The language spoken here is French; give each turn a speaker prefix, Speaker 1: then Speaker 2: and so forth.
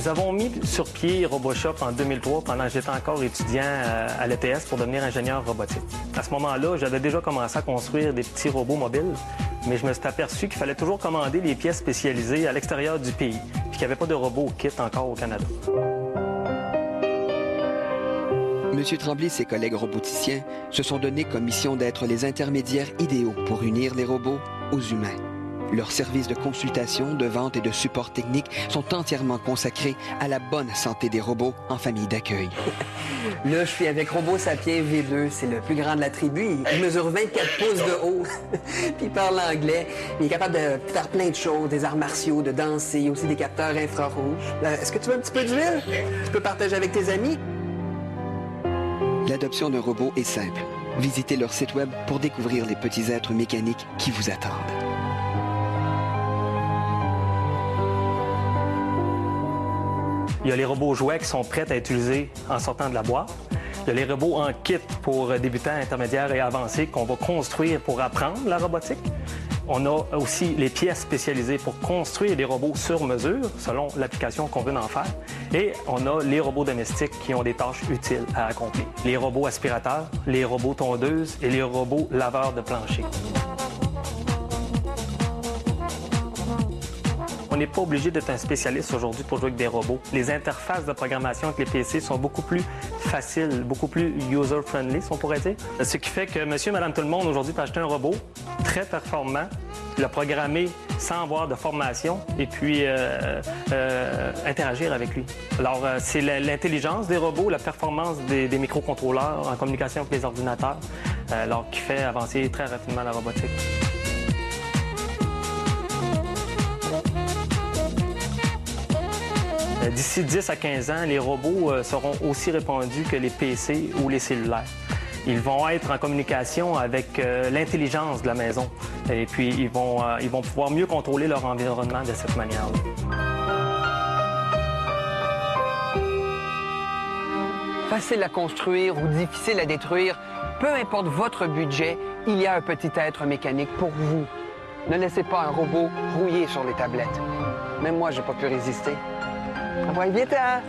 Speaker 1: Nous avons mis sur pied RoboShop en 2003 pendant que j'étais encore étudiant à l'ETS pour devenir ingénieur robotique. À ce moment-là, j'avais déjà commencé à construire des petits robots mobiles, mais je me suis aperçu qu'il fallait toujours commander les pièces spécialisées à l'extérieur du pays, puis qu'il n'y avait pas de robots kit encore au Canada.
Speaker 2: M. Tremblay et ses collègues roboticiens se sont donnés comme mission d'être les intermédiaires idéaux pour unir les robots aux humains. Leurs services de consultation, de vente et de support technique sont entièrement consacrés à la bonne santé des robots en famille d'accueil.
Speaker 3: Là, je suis avec RoboSapien V2. C'est le plus grand de la tribu. Il mesure 24 pouces de haut. Puis il parle anglais. Il est capable de faire plein de choses, des arts martiaux, de danser, aussi des capteurs infrarouges. Est-ce que tu veux un petit peu d'huile? Tu peux partager avec tes amis?
Speaker 2: L'adoption d'un robot est simple. Visitez leur site web pour découvrir les petits êtres mécaniques qui vous attendent.
Speaker 1: Il y a les robots jouets qui sont prêts à utiliser en sortant de la boîte. Il y a les robots en kit pour débutants, intermédiaires et avancés qu'on va construire pour apprendre la robotique. On a aussi les pièces spécialisées pour construire des robots sur mesure, selon l'application qu'on veut en faire. Et on a les robots domestiques qui ont des tâches utiles à accomplir. Les robots aspirateurs, les robots tondeuses et les robots laveurs de plancher. On n'est pas obligé d'être un spécialiste aujourd'hui pour jouer avec des robots. Les interfaces de programmation avec les PC sont beaucoup plus faciles, beaucoup plus user-friendly, si on pourrait dire. Ce qui fait que monsieur, madame, tout le monde aujourd'hui peut acheter un robot très performant, le programmer sans avoir de formation et puis interagir avec lui. Alors, c'est l'intelligence des robots, la performance des microcontrôleurs en communication avec les ordinateurs, alors qui fait avancer très rapidement la robotique. D'ici 10 à 15 ans, les robots seront aussi répandus que les PC ou les cellulaires. Ils vont être en communication avec l'intelligence de la maison et puis ils vont pouvoir mieux contrôler leur environnement de cette manière-là.
Speaker 3: Facile à construire ou difficile à détruire, peu importe votre budget, il y a un petit être mécanique pour vous. Ne laissez pas un robot rouiller sur les tablettes. Même moi, j'ai pas pu résister. Ah ouais, vite, hein?